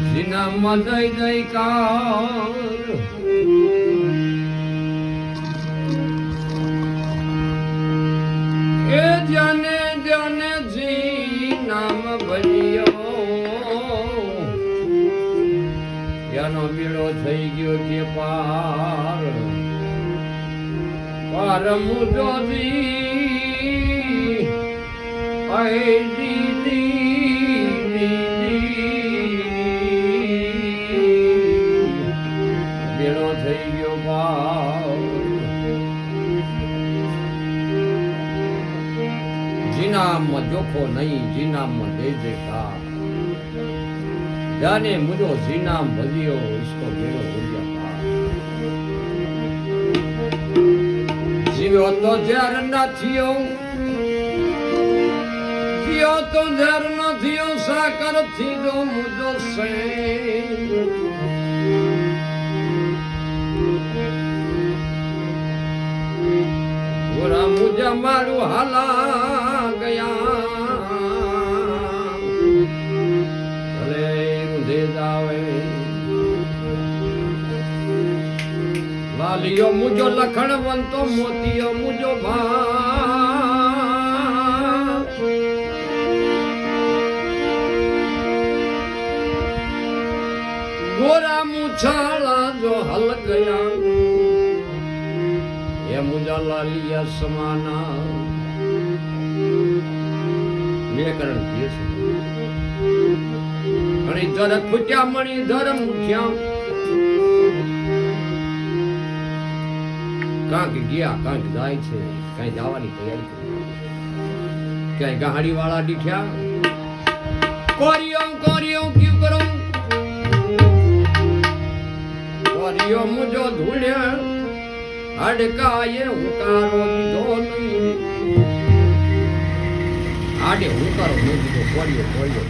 જીનામાં જય જયકાર એ જાને જાને જી નામ ભર્યો યાનો બીડો થઈ ગયો કે પાર પાર મુજો જી આઈ દીદી બીડો થઈ ગયો પાર જીનામાં જોખો નહીં જીનામાં જય જયકાર जाने मुझो जीनाम भजियो इसको मेरो हो गया पार जीवो तो जर न थियो जियो तो जर न थियो साकर थी दो मुझो से गोरा मुझे मारू हाला गया वालियो मुझो लखन वंतो मोतियो मुझो भा गोरा मुछाला जो हल गया ये मुझा लालिया समाना निराकरण किए घणी धर खुट्या मणि धर मुठ्या કાંક ગયા કાંક જાય છે કઈ જવાની તૈયારી ક્યાંય ગાડી વાળા દીઠ્યા કોરિયો કોરિયો ક્યુ કરો કોરિયો મુજો ધૂળ્યા હડકાએ હુંકારો દીધો નહીં આડે હુંકારો ન દીધો કોરિયો કોરિયો